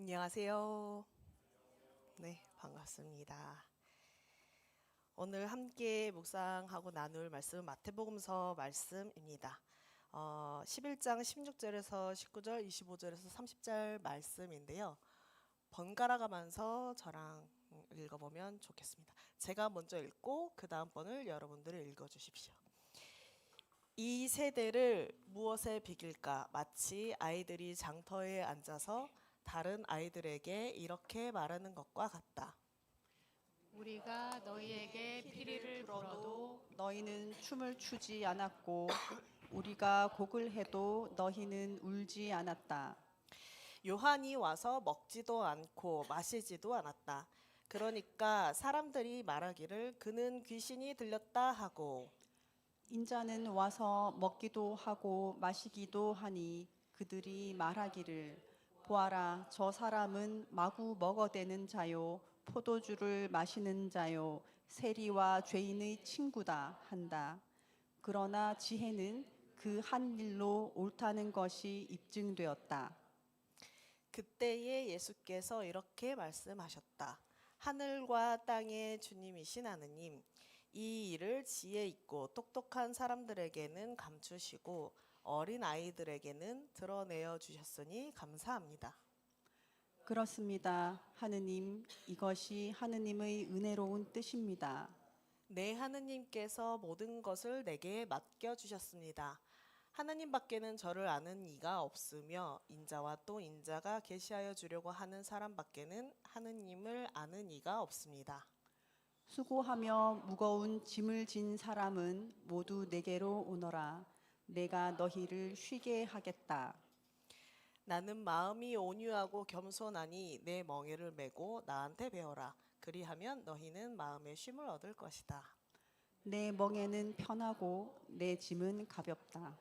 안녕하세요. 네, 반갑습니다. 오늘 함께 묵상하고 나눌 말씀은 마태복음서 말씀입니다. 11장 16절에서 19절, 25절에서 30절 말씀인데요. 번갈아 가면서 저랑 읽어보면 좋겠습니다. 제가 먼저 읽고 그 다음 번을 여러분들이 읽어주십시오. 이 세대를 무엇에 비길까? 마치 아이들이 장터에 앉아서 다른 아이들에게 이렇게 말하는 것과 같다. 우리가 너희에게 피리를 불어도 너희는 춤을 추지 않았고 우리가 곡을 해도 너희는 울지 않았다. 요한이 와서 먹지도 않고 마시지도 않았다. 그러니까 사람들이 말하기를 그는 귀신이 들렸다 하고, 인자는 와서 먹기도 하고 마시기도 하니 그들이 말하기를 보아라, 저 사람은 마구 먹어대는 자요 포도주를 마시는 자요 세리와 죄인의 친구다 한다. 그러나 지혜는 그 한 일로 옳다는 것이 입증되었다. 그때에 예수께서 이렇게 말씀하셨다. 하늘과 땅의 주님이신 하느님, 이 일을 지혜 있고 똑똑한 사람들에게는 감추시고 어린 아이들에게는 드러내어 주셨으니 감사합니다. 그렇습니다. 하느님, 이것이 하느님의 은혜로운 뜻입니다. 내 하느님께서 모든 것을 내게 맡겨 주셨습니다. 하나님 밖에는 저를 아는 이가 없으며 인자와 또 인자가 계시하여 주려고 하는 사람 밖에는 하느님을 아는 이가 없습니다. 수고하며 무거운 짐을 진 사람은 모두 내게로 오너라. 내가 너희를 쉬게 하겠다. 나는 마음이 온유하고 겸손하니 내 멍에를 메고 나한테 배워라. 그리하면 너희는 마음의 쉼을 얻을 것이다. 내 멍에는 편하고 내 짐은 가볍다.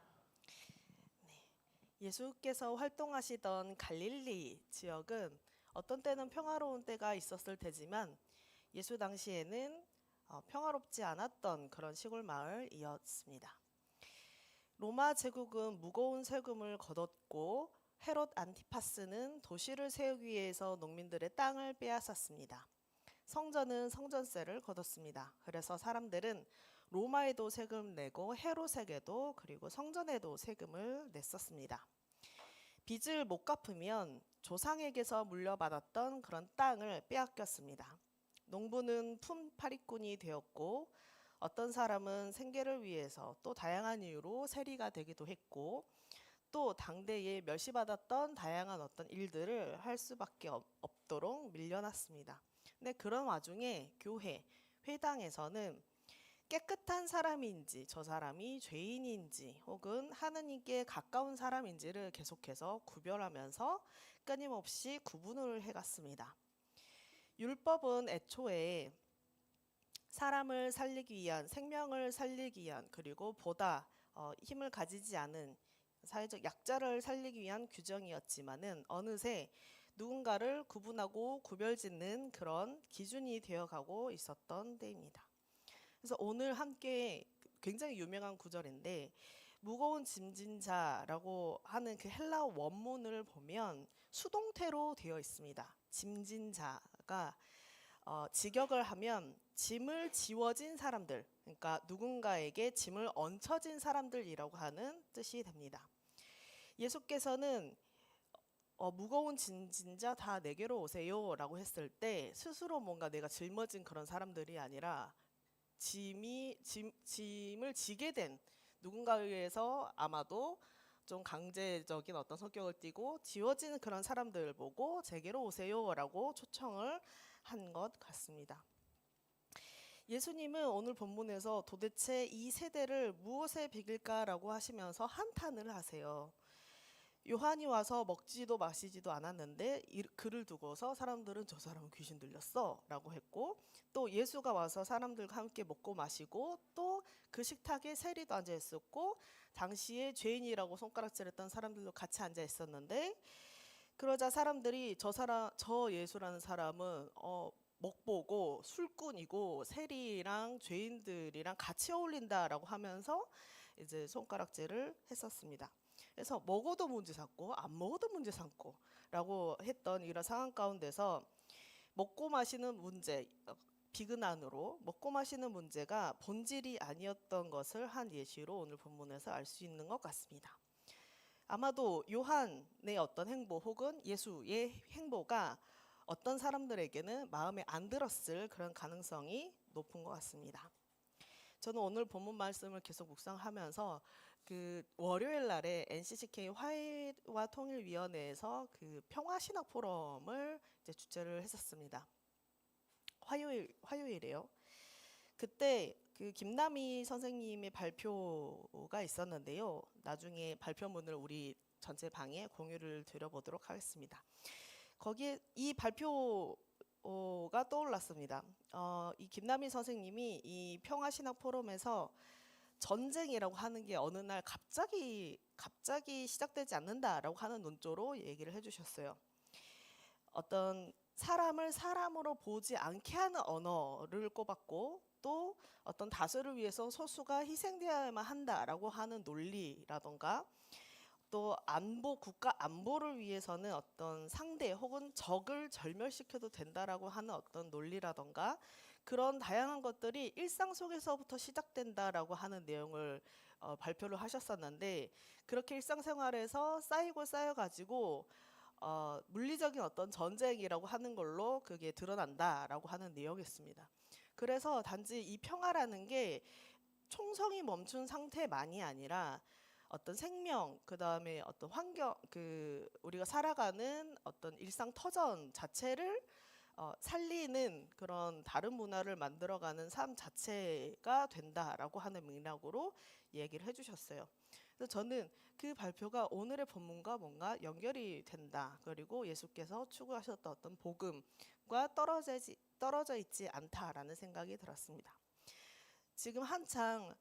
예수께서 활동하시던 갈릴리 지역은 어떤 때는 평화로운 때가 있었을 테지만 예수 당시에는 평화롭지 않았던 그런 시골 마을이었습니다. 로마 제국은 무거운 세금을 걷었고 헤롯 안티파스는 도시를 세우기 위해서 농민들의 땅을 빼앗았습니다. 성전은 성전세를 걷었습니다. 그래서 사람들은 로마에도 세금 내고 헤롯에게도 그리고 성전에도 세금을 냈었습니다. 빚을 못 갚으면 조상에게서 물려받았던 그런 땅을 빼앗겼습니다. 농부는 품팔이꾼이 되었고 어떤 사람은 생계를 위해서 또 다양한 이유로 세리가 되기도 했고 또 당대에 멸시받았던 다양한 어떤 일들을 할 수밖에 없도록 밀려났습니다. 근데 그런 와중에 교회, 회당에서는 깨끗한 사람인지 저 사람이 죄인인지 혹은 하느님께 가까운 사람인지를 계속해서 구별하면서 끊임없이 구분을 해갔습니다. 율법은 애초에 사람을 살리기 위한, 생명을 살리기 위한, 그리고 보다 힘을 가지지 않은 사회적 약자를 살리기 위한 규정이었지만은 어느새 누군가를 구분하고 구별짓는 그런 기준이 되어가고 있었던 때입니다. 그래서 오늘 함께 굉장히 유명한 구절인데 무거운 짐진 자라고 하는 그 헬라어 원문을 보면 수동태로 되어 있습니다. 짐진 자가 직역을 하면 짐을 지워진 사람들, 그러니까 누군가에게 짐을 얹혀진 사람들이라고 하는 뜻이 됩니다. 예수께서는 무거운 짐진 자 다 내게로 오세요 라고 했을 때 스스로 뭔가 내가 짊어진 그런 사람들이 아니라 짐을 지게 된 누군가에 의해서 아마도 좀 강제적인 어떤 성격을 띠고 지워지는 그런 사람들 보고 제게로 오세요 라고 초청을 한 것 같습니다. 예수님은 오늘 본문에서 도대체 이 세대를 무엇에 비길까라고 하시면서 한탄을 하세요. 요한이 와서 먹지도 마시지도 않았는데 그를 두고서 사람들은 저 사람은 귀신 들렸어 라고 했고 또 예수가 와서 사람들과 함께 먹고 마시고 또 그 식탁에 세리도 앉아 있었고 당시에 죄인이라고 손가락질했던 사람들도 같이 앉아 있었는데 그러자 사람들이 저 예수라는 사람은 먹보고 술꾼이고 세리랑 죄인들이랑 같이 어울린다라고 하면서 이제 손가락질을 했었습니다. 그래서 먹어도 문제 삼고 안 먹어도 문제 삼고라고 했던 이런 상황 가운데서 먹고 마시는 문제, 비근안으로 먹고 마시는 문제가 본질이 아니었던 것을 한 예시로 오늘 본문에서 알 수 있는 것 같습니다. 아마도 요한의 어떤 행보 혹은 예수의 행보가 어떤 사람들에게는 마음에 안 들었을 그런 가능성이 높은 것 같습니다. 저는 오늘 본문 말씀을 계속 묵상하면서 그 월요일 날에 NCCK 화해와 통일위원회에서 그 평화신학 포럼을 이제 주최를 했었습니다. 화요일에요. 그때 그 김남희 선생님의 발표가 있었는데요. 나중에 발표문을 우리 전체 방에 공유를 드려보도록 하겠습니다. 거기에 이 발표가 떠올랐습니다. 이 김남희 선생님이 이 평화신학 포럼에서 전쟁이라고 하는 게 어느 날 갑자기 시작되지 않는다라고 하는 논조로 얘기를 해주셨어요. 어떤 사람을 사람으로 보지 않게 하는 언어를 꼽았고, 또 어떤 다수를 위해서 소수가 희생되어야만 한다라고 하는 논리라던가, 또 국가 안보를 위해서는 어떤 상대 혹은 적을 절멸시켜도 된다라고 하는 어떤 논리라던가, 그런 다양한 것들이 일상 속에서부터 시작된다라고 하는 내용을 발표를 하셨었는데, 그렇게 일상생활에서 쌓여가지고 물리적인 어떤 전쟁이라고 하는 걸로 그게 드러난다라고 하는 내용이었습니다. 그래서 단지 이 평화라는 게 총성이 멈춘 상태만이 아니라 어떤 생명, 그 다음에 어떤 환경, 우리가 살아가는 어떤 일상 터전 자체를 살리는 그런 다른 문화를 만들어가는 삶 자체가 된다라고 하는 맥락으로 얘기를 해주셨어요. 그래서 저는 그 발표가 오늘의 본문과 뭔가 연결이 된다. 그리고 예수께서 추구하셨던 어떤 복음과 떨어져 있지 않다라는 생각이 들었습니다. 지금 한창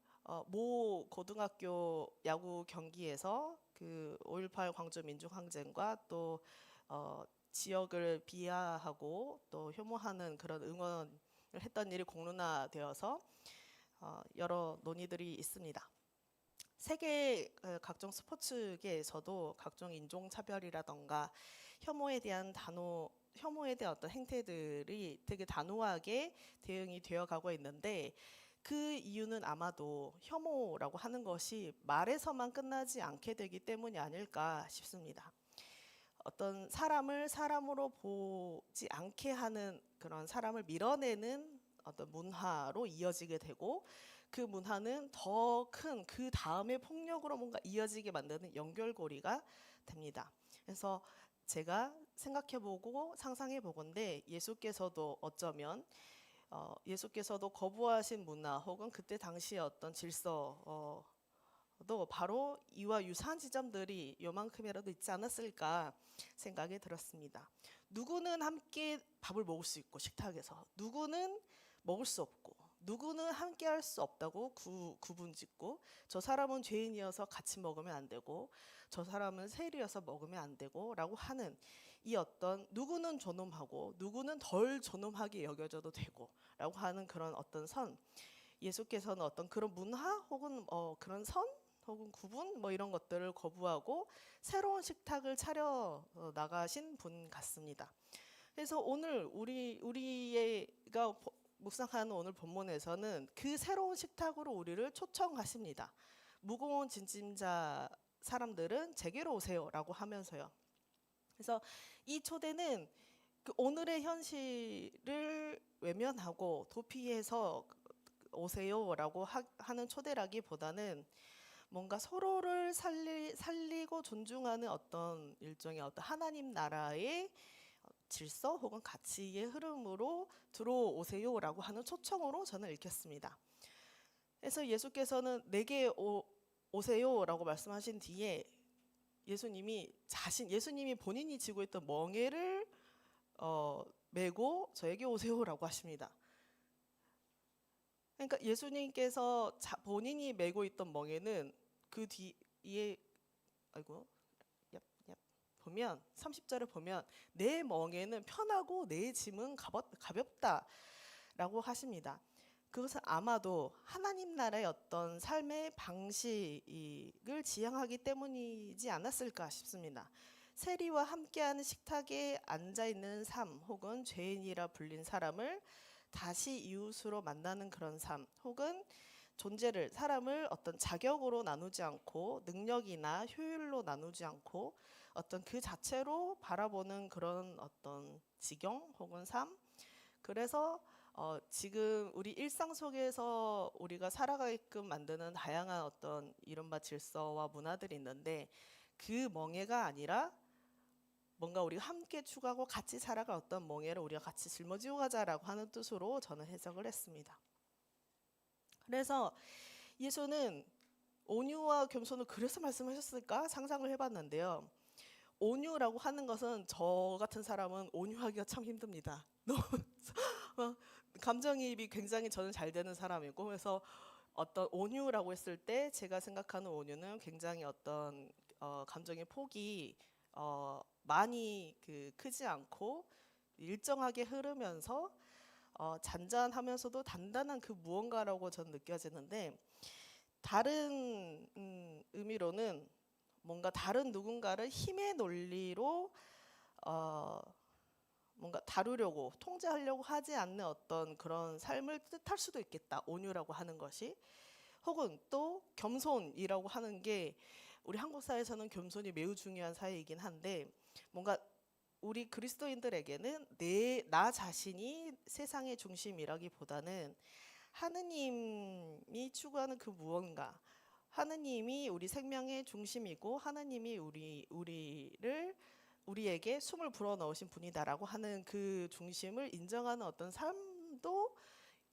모 고등학교 야구 경기에서 그 5.18 광주 민중항쟁과 또 지역을 비하하고 또 혐오하는 그런 응원을 했던 일이 공론화되어서 여러 논의들이 있습니다. 세계 각종 스포츠계에서도 각종 인종차별이라던가 혐오에 대한 어떤 행태들이 되게 단호하게 대응이 되어가고 있는데, 그 이유는 아마도 혐오라고 하는 것이 말에서만 끝나지 않게 되기 때문이 아닐까 싶습니다. 어떤 사람을 사람으로 보지 않게 하는 그런 사람을 밀어내는 어떤 문화로 이어지게 되고, 그 문화는 더 큰 그 다음의 폭력으로 뭔가 이어지게 만드는 연결고리가 됩니다. 그래서 제가 생각해보고 상상해보건데, 예수께서도 어쩌면 예수께서도 거부하신 문화 혹은 그때 당시의 어떤 질서도 바로 이와 유사한 지점들이 요만큼이라도 있지 않았을까 생각이 들었습니다. 누구는 함께 밥을 먹을 수 있고 식탁에서, 누구는 먹을 수 없고, 누구는 함께 할 수 없다고 구분짓고, 저 사람은 죄인이어서 같이 먹으면 안 되고, 저 사람은 세리여서 먹으면 안 되고 라고 하는 이 어떤 누구는 존엄하고 누구는 덜 존엄하게 여겨져도 되고 라고 하는 그런 어떤 선, 예수께서는 어떤 그런 문화 혹은 그런 선 혹은 구분 이런 것들을 거부하고 새로운 식탁을 차려 나가신 분 같습니다. 그래서 오늘 우리가 묵상하는 오늘 본문에서는 그 새로운 식탁으로 우리를 초청하십니다. 무거운 짐진 사람들은 제게로 오세요라고 하면서요. 그래서 이 초대는 그 오늘의 현실을 외면하고 도피해서 오세요라고 하는 초대라기보다는 뭔가 서로를 살리고 존중하는 어떤 일종의 어떤 하나님 나라의 질서 혹은 가치의 흐름으로 들어오세요라고 하는 초청으로 저는 읽겠습니다. 그래서 예수께서는 내게 오세요라고 말씀하신 뒤에 예수님이 본인이 지고 있던 멍에를 메고 저에게 오세요라고 하십니다. 그러니까 예수님께서 본인이 메고 있던 멍에는 그 뒤에 보면 30절을 보면 내 멍에는 편하고 내 짐은 가볍다라고 하십니다. 그것은 아마도 하나님 나라의 어떤 삶의 방식을 지향하기 때문이지 않았을까 싶습니다. 세리와 함께하는 식탁에 앉아 있는 삶, 혹은 죄인이라 불린 사람을 다시 이웃으로 만나는 그런 삶, 혹은 존재를, 사람을 어떤 자격으로 나누지 않고 능력이나 효율로 나누지 않고 어떤 그 자체로 바라보는 그런 어떤 지경 혹은 삶. 그래서 지금 우리 일상 속에서 우리가 살아가게끔 만드는 다양한 어떤 이른바 질서와 문화들이 있는데, 그 멍해가 아니라 뭔가 우리가 함께 추구하고 같이 살아갈 어떤 멍해를 우리가 같이 짊어지고 가자라고 하는 뜻으로 저는 해석을 했습니다. 그래서 예수는 온유와 겸손을 그래서 말씀하셨을까 상상을 해봤는데요. 온유라고 하는 것은 저 같은 사람은 온유하기가 참 힘듭니다. 너무 감정이입이 굉장히 저는 잘 되는 사람이고, 그래서 어떤 온유라고 했을 때 제가 생각하는 온유는 굉장히 어떤 감정의 폭이 많이 크지 않고 일정하게 흐르면서 잔잔하면서도 단단한 그 무언가라고 저는 느껴지는데, 다른 의미로는 뭔가 다른 누군가를 힘의 논리로 뭔가 다루려고 통제하려고 하지 않는 어떤 그런 삶을 뜻할 수도 있겠다, 온유라고 하는 것이. 혹은 또 겸손이라고 하는 게 우리 한국 사회에서는 겸손이 매우 중요한 사회이긴 한데, 뭔가 우리 그리스도인들에게는 나 자신이 세상의 중심이라기보다는 하느님이 추구하는 그 무언가, 하느님이 우리 생명의 중심이고 하느님이 우리에게 숨을 불어넣으신 분이다라고 하는 그 중심을 인정하는 어떤 삶도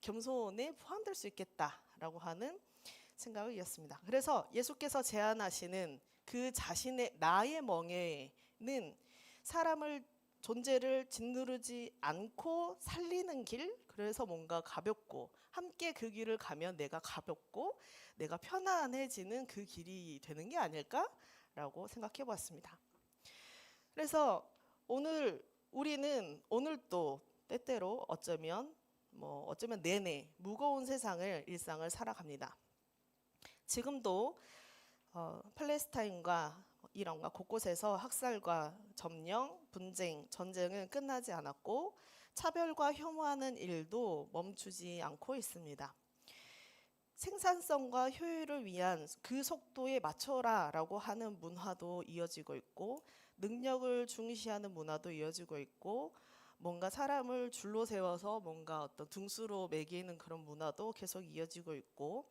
겸손에 포함될 수 있겠다라고 하는 생각이었습니다. 그래서 예수께서 제안하시는 그 자신의 나의 멍에는 사람을, 존재를 짓누르지 않고 살리는 길, 그래서 뭔가 가볍고 함께 그 길을 가면 내가 가볍고 내가 편안해지는 그 길이 되는 게 아닐까라고 생각해 보았습니다. 그래서 우리는 오늘도 때때로 어쩌면 내내 무거운 일상을 살아갑니다. 지금도 팔레스타인과 이란과 곳곳에서 학살과 점령, 분쟁, 전쟁은 끝나지 않았고 차별과 혐오하는 일도 멈추지 않고 있습니다. 생산성과 효율을 위한 그 속도에 맞춰라라고 하는 문화도 이어지고 있고, 능력을 중시하는 문화도 이어지고 있고, 뭔가 사람을 줄로 세워서 뭔가 어떤 등수로 매기는 그런 문화도 계속 이어지고 있고,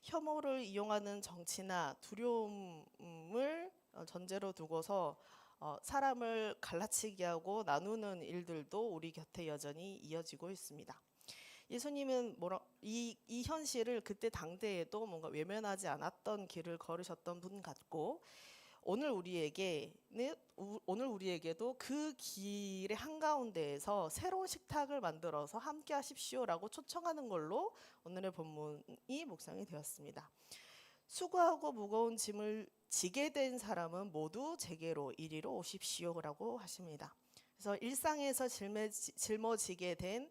혐오를 이용하는 정치나 두려움을 전제로 두고서 사람을 갈라치게 하고 나누는 일들도 우리 곁에 여전히 이어지고 있습니다. 예수님은 이 현실을 그때 당대에도 뭔가 외면하지 않았던 길을 걸으셨던 분 같고, 오늘 우리에게도 그 길의 한가운데에서 새로운 식탁을 만들어서 함께 하십시오라고 초청하는 걸로 오늘의 본문이 묵상이 되었습니다. 수고하고 무거운 짐을 지게 된 사람은 모두 제게로 이리로 오십시오라고 하십니다. 그래서 일상에서 짊어지게 된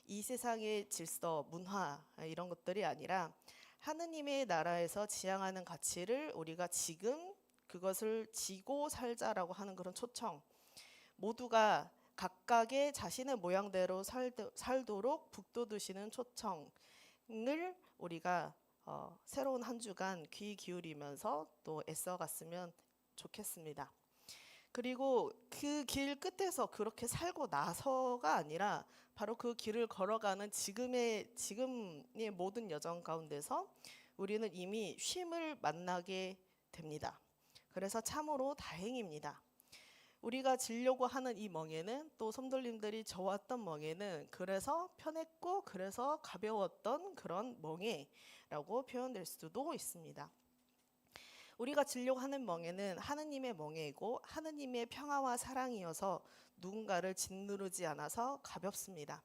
이 세상의 질서, 문화, 이런 것들이 아니라 하느님의 나라에서 지향하는 가치를 우리가 지금 그것을 지고 살자라고 하는 그런 초청, 모두가 각각의 자신의 모양대로 살도록 북돋으시는 초청을 우리가 새로운 한 주간 귀 기울이면서 또 애써갔으면 좋겠습니다. 그리고 그 길 끝에서 그렇게 살고 나서가 아니라 바로 그 길을 걸어가는 지금의 모든 여정 가운데서 우리는 이미 쉼을 만나게 됩니다. 그래서 참으로 다행입니다. 우리가 지려고 하는 이 멍에는, 또 성도님들이 져왔던 멍에는 그래서 편했고 그래서 가벼웠던 그런 멍에라고 표현될 수도 있습니다. 우리가 지려고 하는 멍에는 하느님의 멍에이고 하느님의 평화와 사랑이어서 누군가를 짓누르지 않아서 가볍습니다.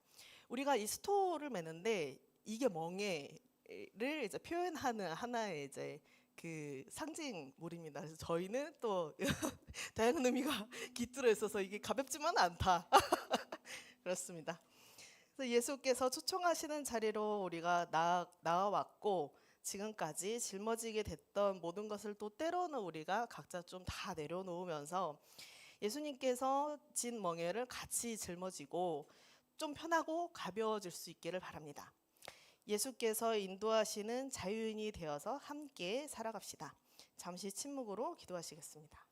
우리가 이 스토를 매는데 이게 멍에를 이제 표현하는 하나의 이제 그 상징물입니다. 그래서 저희는 또 다양한 의미가 깃들어 있어서 이게 가볍지만 않다. 그렇습니다. 그래서 예수께서 초청하시는 자리로 우리가 나와왔고 지금까지 짊어지게 됐던 모든 것을 또 때로는 우리가 각자 좀 다 내려놓으면서 예수님께서 진 멍에를 같이 짊어지고 좀 편하고 가벼워질 수 있기를 바랍니다. 예수께서 인도하시는 자유인이 되어서 함께 살아갑시다. 잠시 침묵으로 기도하시겠습니다.